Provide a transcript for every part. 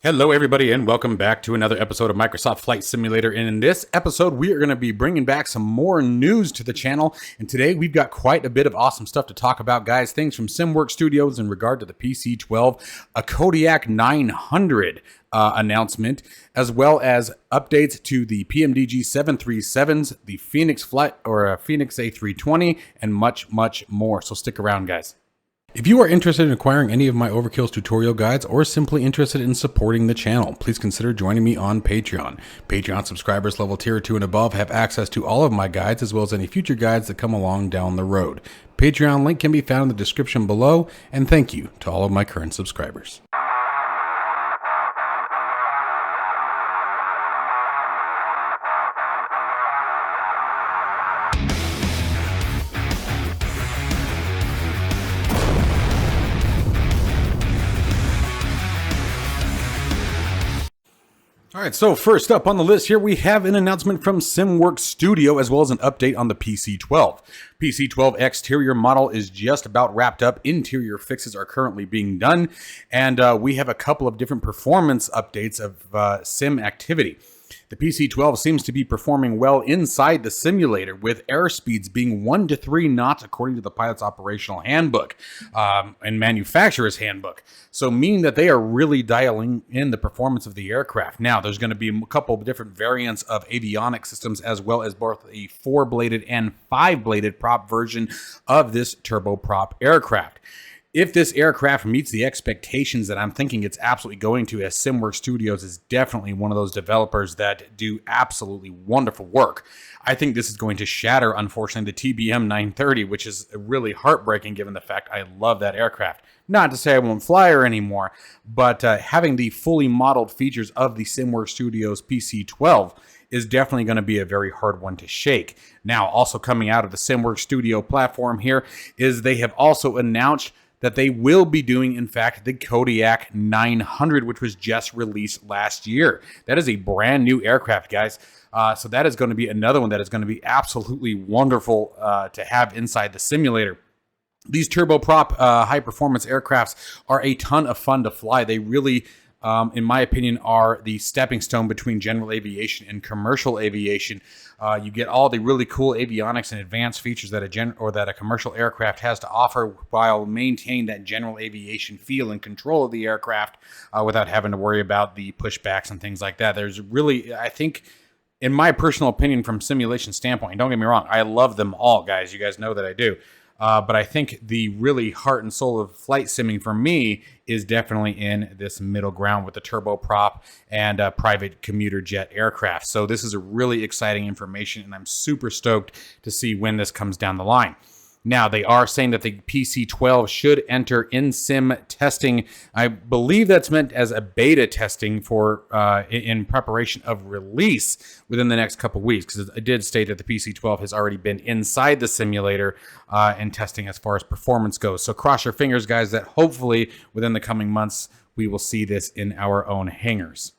Hello everybody and welcome back to another episode of Microsoft Flight Simulator, and in this episode we are going to be bringing back some more news to the channel, and today we've got quite a bit of awesome stuff to talk about, guys. Things from SimWorks Studios in regard to the PC-12, a Kodiak 900 announcement, as well as updates to the PMDG 737s, the Fenix Fenix A320, and much more. So stick around, guys. If you are interested in acquiring any of my Overkills tutorial guides or simply interested in supporting the channel, please consider joining me on Patreon. Patreon subscribers level tier 2 and above have access to all of my guides as well as any future guides that come along down the road. Patreon link can be found in the description below, and thank you to all of my current subscribers. All right, so first up on the list here, we have an announcement from SimWorks Studio as well as an update on the PC-12. PC-12 exterior model is just about wrapped up. Interior fixes are currently being done, and we have a couple of different performance updates of sim activity. The PC-12 seems to be performing well inside the simulator, with airspeeds being 1 to 3 knots according to the pilot's operational handbook and manufacturer's handbook. So meaning that they are really dialing in the performance of the aircraft. Now, there's going to be a couple of different variants of avionics systems, as well as both a 4-bladed and 5-bladed prop version of this turboprop aircraft. If this aircraft meets the expectations that I'm thinking it's absolutely going to, as SimWorks Studios is definitely one of those developers that do absolutely wonderful work, I think this is going to shatter, unfortunately, the TBM 930, which is really heartbreaking given the fact I love that aircraft. Not to say I won't fly her anymore, but having the fully modeled features of the SimWorks Studios PC-12 is definitely going to be a very hard one to shake. Now, also coming out of the SimWorks Studio platform here is they have also announced that they will be doing, in fact, the Kodiak 900, which was just released last year. That is a brand new aircraft, guys. So that is going to be another one that is going to be absolutely wonderful to have inside the simulator. These turboprop high-performance aircrafts are a ton of fun to fly. They really, in my opinion, are the stepping stone between general aviation and commercial aviation. You get all the really cool avionics and advanced features that a commercial aircraft has to offer, while maintaining that general aviation feel and control of the aircraft without having to worry about the pushbacks and things like that. There's really, I think, in my personal opinion, from simulation standpoint, don't get me wrong, I love them all, guys. You guys know that I do. But I think the really heart and soul of flight simming for me is definitely in this middle ground with the turboprop and private commuter jet aircraft. So this is a really exciting information, and I'm super stoked to see when this comes down the line. Now, they are saying that the PC-12 should enter in-sim testing. I believe that's meant as a beta testing for in preparation of release within the next couple weeks, because it did state that the PC-12 has already been inside the simulator and testing as far as performance goes. So cross your fingers, guys, that hopefully within the coming months we will see this in our own hangars.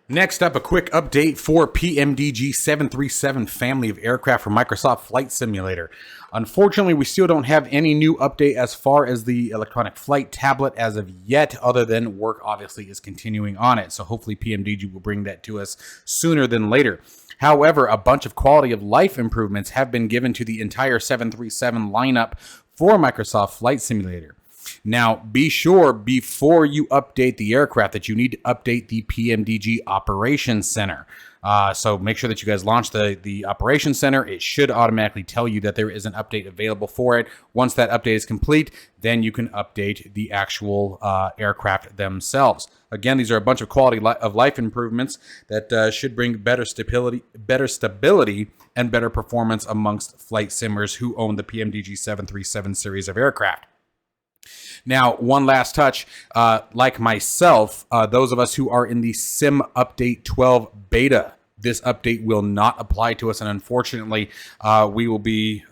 Next up, a quick update for PMDG 737 family of aircraft for Microsoft Flight Simulator. Unfortunately, we still don't have any new update as far as the electronic flight tablet as of yet, other than work obviously is continuing on it. So hopefully PMDG will bring that to us sooner than later. However, a bunch of quality of life improvements have been given to the entire 737 lineup for Microsoft Flight Simulator. Now, be sure before you update the aircraft that you need to update the PMDG Operations Center. So make sure that you guys launch the Operations Center. It should automatically tell you that there is an update available for it. Once that update is complete, then you can update the actual aircraft themselves. Again, these are a bunch of quality of life improvements that should bring better stability and better performance amongst flight simmers who own the PMDG 737 series of aircraft. Now, one last touch, like myself, those of us who are in the Sim Update 12 beta, this update will not apply to us, and unfortunately, we will be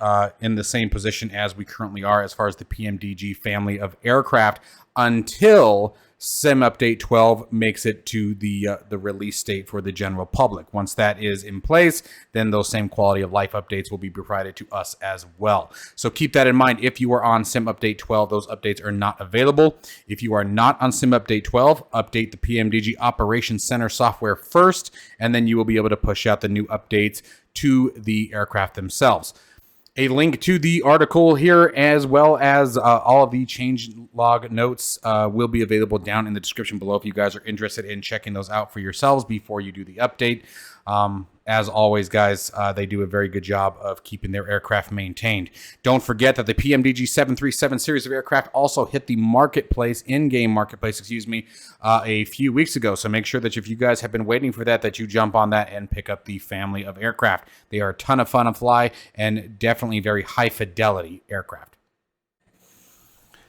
in the same position as we currently are as far as the PMDG family of aircraft until Sim Update 12 makes it to the release date for the general public. Once that is in place, then those same quality of life updates will be provided to us as well. So keep that in mind. If you are on Sim Update 12, those updates are not available. If you are not on Sim Update 12, update the PMDG Operations Center software first, and then you will be able to push out the new updates to the aircraft themselves. A link to the article here, as well as all of the change log notes, will be available down in the description below if you guys are interested in checking those out for yourselves before you do the update. As always, guys, they do a very good job of keeping their aircraft maintained. Don't forget that the PMDG 737 series of aircraft also hit the marketplace, in-game marketplace, a few weeks ago. So make sure that if you guys have been waiting for that, that you jump on that and pick up the family of aircraft. They are a ton of fun to fly and definitely very high fidelity aircraft.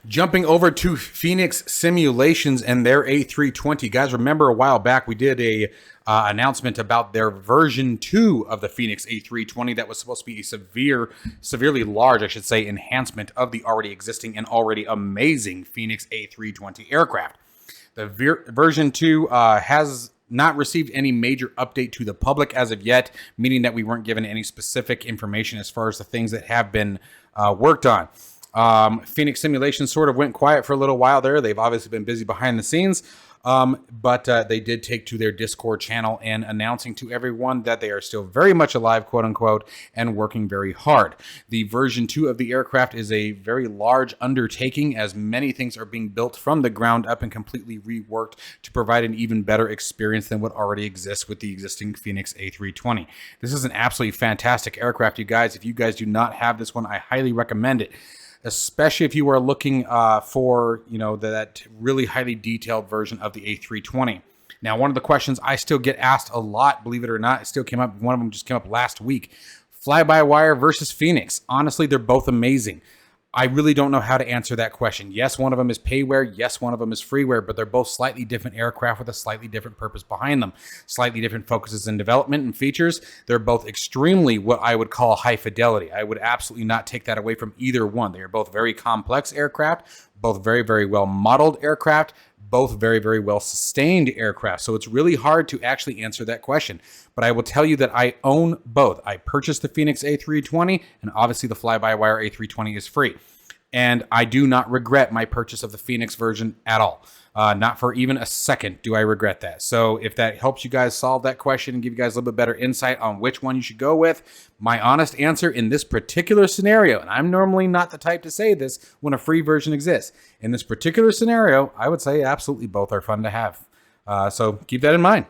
Jumping over to Fenix Simulations and their A320. Guys, remember a while back we did a announcement about their version 2 of the Fenix A320 that was supposed to be a severely large, I should say, enhancement of the already existing and already amazing Fenix A320 aircraft. The version 2 has not received any major update to the public as of yet, meaning that we weren't given any specific information as far as the things that have been worked on. Fenix Simulations sort of went quiet for a little while there. They've obviously been busy behind the scenes, but they did take to their Discord channel and announcing to everyone that they are still very much alive, quote unquote, and working very hard. The version 2 of the aircraft is a very large undertaking, as many things are being built from the ground up and completely reworked to provide an even better experience than what already exists with the existing Fenix A320. This is an absolutely fantastic aircraft, you guys. If you guys do not have this one, I highly recommend it, especially if you are looking for, that really highly detailed version of the A320. Now, one of the questions I still get asked a lot, believe it or not, it still came up. One of them just came up last week. Fly-by-wire versus Fenix. Honestly, they're both amazing. I really don't know how to answer that question. Yes, one of them is payware. Yes, one of them is freeware, but they're both slightly different aircraft with a slightly different purpose behind them. Slightly different focuses in development and features. They're both extremely what I would call high fidelity. I would absolutely not take that away from either one. They are both very complex aircraft, both very, very well modeled aircraft, both very, very well sustained aircraft. So it's really hard to actually answer that question. But I will tell you that I own both. I purchased the Fenix A320, and obviously the Fly-by-wire A320 is free. And I do not regret my purchase of the Fenix version at all. Not for even a second do I regret that. So if that helps you guys solve that question and give you guys a little bit better insight on which one you should go with, my honest answer in this particular scenario, and I'm normally not the type to say this when a free version exists. In this particular scenario, I would say absolutely both are fun to have. So keep that in mind.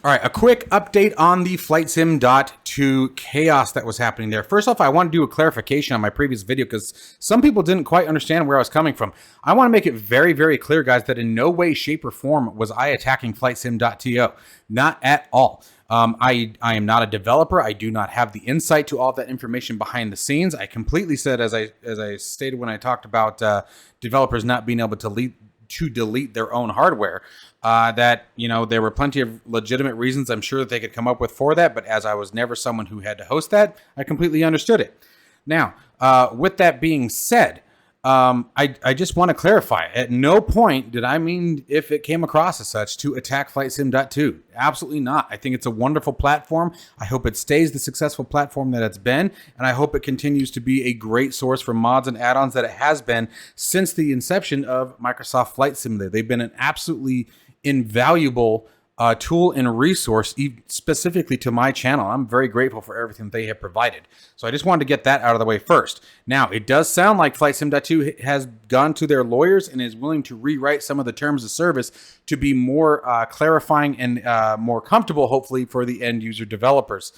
All right, a quick update on the FlightSim.2 chaos that was happening there. First off, I want to do a clarification on my previous video because some people didn't quite understand where I was coming from. I want to make it very, very clear, guys, that in no way, shape, or form was I attacking FlightSim.to. Not at all. I am not a developer. I do not have the insight to all that information behind the scenes. I completely said, as I stated when I talked about developers not being able to delete their own hardware, that there were plenty of legitimate reasons I'm sure that they could come up with for that, but as I was never someone who had to host that, I completely understood it. Now, with that being said, I just want to clarify, at no point did I mean, if it came across as such, to attack FlightSim.2. Absolutely not. I think it's a wonderful platform. I hope it stays the successful platform that it's been, and I hope it continues to be a great source for mods and add-ons that it has been since the inception of Microsoft Flight Simulator. They've been an absolutely invaluable tool and resource specifically to my channel. I'm very grateful for everything they have provided. So I just wanted to get that out of the way first. Now, it does sound like FlightSim.2 has gone to their lawyers and is willing to rewrite some of the terms of service to be more clarifying and more comfortable, hopefully, for the end user developers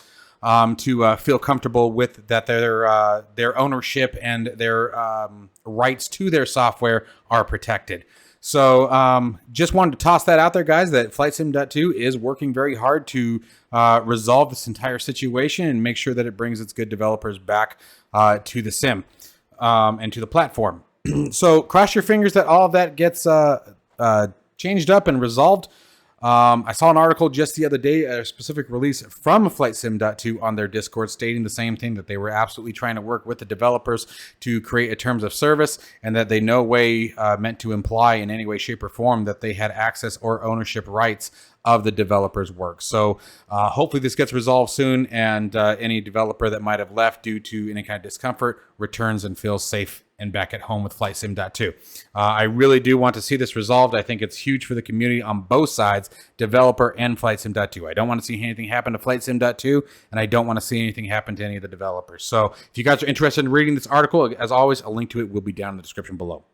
to feel comfortable with that their ownership and their rights to their software are protected. So just wanted to toss that out there, guys, that FlightSim.2 is working very hard to resolve this entire situation and make sure that it brings its good developers back to the sim and to the platform. So cross your fingers that all of that gets changed up and resolved. I saw an article just the other day, a specific release from FlightSim.2 on their Discord stating the same thing, that they were absolutely trying to work with the developers to create a terms of service, and that they no way meant to imply in any way, shape, or form that they had access or ownership rights of the developer's work. So hopefully this gets resolved soon, and any developer that might have left due to any kind of discomfort returns and feels safe and back at home with FlightSim.2. I really do want to see this resolved. I think it's huge for the community on both sides, developer and FlightSim.2. I don't want to see anything happen to FlightSim.2, and I don't want to see anything happen to any of the developers. So if you guys are interested in reading this article, as always, a link to it will be down in the description below.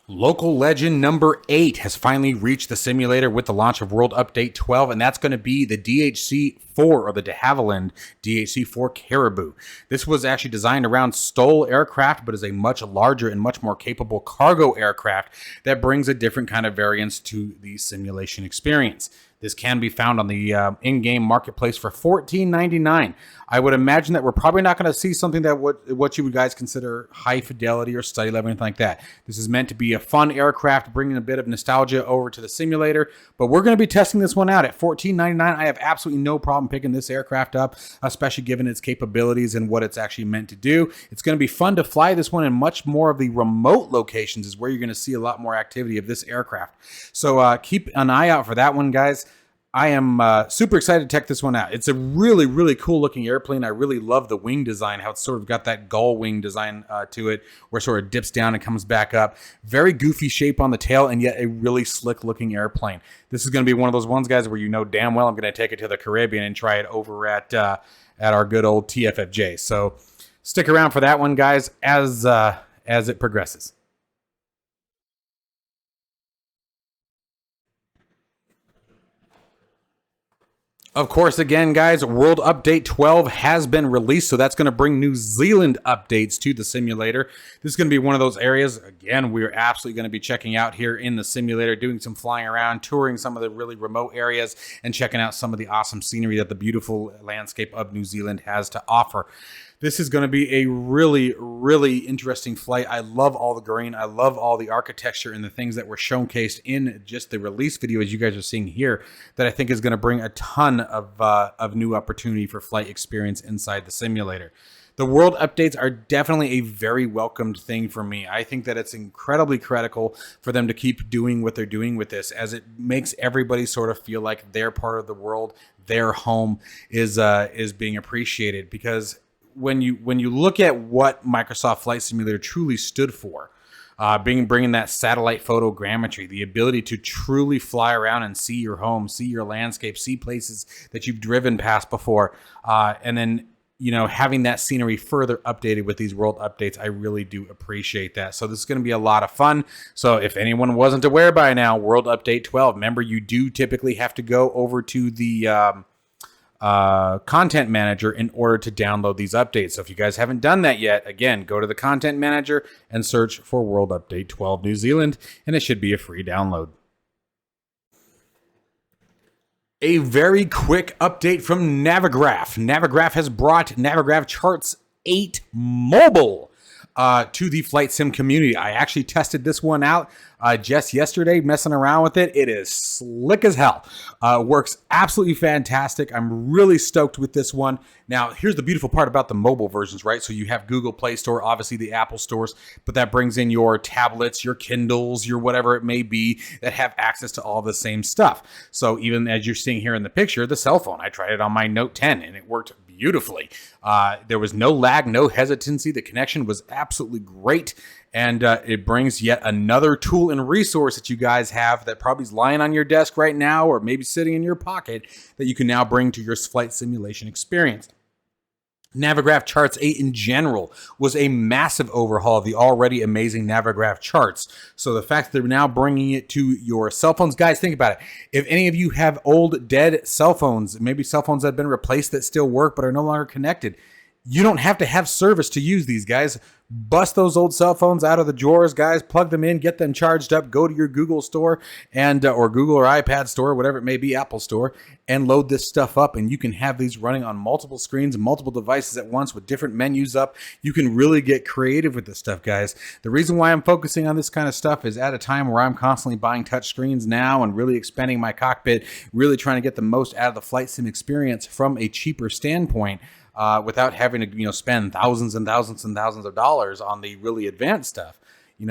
Local legend number 8 has finally reached the simulator with the launch of World Update 12, and that's going to be the DHC-4, or the de Havilland DHC-4 Caribou. This was actually designed around STOL aircraft, but is a much larger and much more capable cargo aircraft that brings a different kind of variance to the simulation experience. This can be found on the in-game marketplace for $14.99. I would imagine that we're probably not going to see something that what you would guys consider high fidelity or study level, anything like that. This is meant to be a fun aircraft, bringing a bit of nostalgia over to the simulator. But we're going to be testing this one out at $14.99. I have absolutely no problem picking this aircraft up, especially given its capabilities and what it's actually meant to do. It's going to be fun to fly this one in much more of the remote locations, is where you're going to see a lot more activity of this aircraft. So keep an eye out for that one, guys. I am super excited to check this one out. It's a really, really cool looking airplane. I really love the wing design, how it's sort of got that gull wing design to it, where it sort of dips down and comes back up. Very goofy shape on the tail, and yet a really slick looking airplane. This is going to be one of those ones, guys, where you know damn well I'm going to take it to the Caribbean and try it over at our good old TFFJ. So stick around for that one, guys, as it progresses. Of course, again, guys, World Update 12 has been released, so that's going to bring New Zealand updates to the simulator. This is going to be one of those areas, again, we're absolutely going to be checking out here in the simulator, doing some flying around, touring some of the really remote areas, and checking out some of the awesome scenery that the beautiful landscape of New Zealand has to offer. This is going to be a really, really interesting flight. I love all the green. I love all the architecture and the things that were showcased in just the release video, as you guys are seeing here, that I think is going to bring a ton of new opportunity for flight experience inside the simulator. The world updates are definitely a very welcomed thing for me. I think that it's incredibly critical for them to keep doing what they're doing with this, as it makes everybody sort of feel like their part of the world, their home is being appreciated. Because when you look at what Microsoft Flight Simulator truly stood for, bringing that satellite photogrammetry, the ability to truly fly around and see your home, see your landscape, see places that you've driven past before, and then having that scenery further updated with these world updates, I really do appreciate that. So this is going to be a lot of fun. So if anyone wasn't aware by now, World Update 12, remember you do typically have to go over to the content manager in order to download these updates. So if you guys haven't done that yet, again, go to the content manager and search for World Update 12 New Zealand, and it should be a free download. A very quick update from Navigraft. Navigraft has brought Navigraft Charts 8 Mobile to the flight sim community. I actually tested this one out just yesterday, messing around with it. It is slick as hell. Works absolutely fantastic. I'm really stoked with this one. Now, here's the beautiful part about the mobile versions, right? So you have Google Play Store, obviously the Apple stores, but that brings in your tablets, your Kindles, your whatever it may be that have access to all the same stuff. So even as you're seeing here in the picture, the cell phone, I tried it on my Note 10 and it worked beautifully. There was no lag, no hesitancy. The connection was absolutely great. And it brings yet another tool and resource that you guys have that probably is lying on your desk right now, or maybe sitting in your pocket, that you can now bring to your flight simulation experience. Navigraft Charts 8 in general was a massive overhaul of the already amazing Navigraft Charts. So the fact that they're now bringing it to your cell phones, guys, think about it. If any of you have old, dead cell phones, maybe cell phones that have been replaced that still work but are no longer connected, you don't have to have service to use these, guys. bust those old cell phones out of the drawers, guys, plug them in, get them charged up, go to your Google store and or Google or iPad store, whatever it may be, Apple store, and load this stuff up. And you can have these running on multiple screens, multiple devices at once with different menus up. You can really get creative with this stuff, guys. The reason why I'm focusing on this kind of stuff is at a time where I'm constantly buying touch screens now and really expanding my cockpit, really trying to get the most out of the flight sim experience from a cheaper standpoint. Without having to, spend thousands and thousands and thousands of dollars on the really advanced stuff,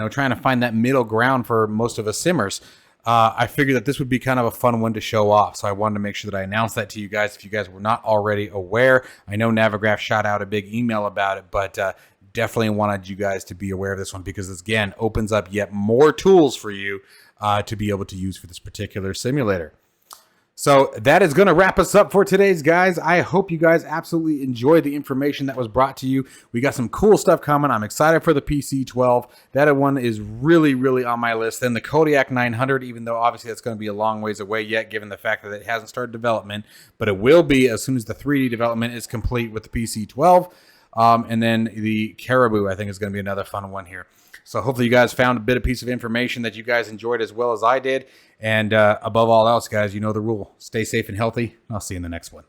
trying to find that middle ground for most of us simmers. I figured that this would be kind of a fun one to show off. So I wanted to make sure that I announced that to you guys if you guys were not already aware. I know Navigraft shot out a big email about it, but definitely wanted you guys to be aware of this one because this, again, opens up yet more tools for you to be able to use for this particular simulator. So that is going to wrap us up for today's, guys. I hope you guys absolutely enjoyed the information that was brought to you. We got some cool stuff coming. I'm excited for the PC-12. That one is really, really on my list. Then the Kodiak 900, even though obviously that's going to be a long ways away yet, given the fact that it hasn't started development. But it will be as soon as the 3D development is complete with the PC-12. And then the Caribou, I think, is going to be another fun one here. So hopefully you guys found a piece of information that you guys enjoyed as well as I did. And above all else, guys, you know the rule. Stay safe and healthy. I'll see you in the next one.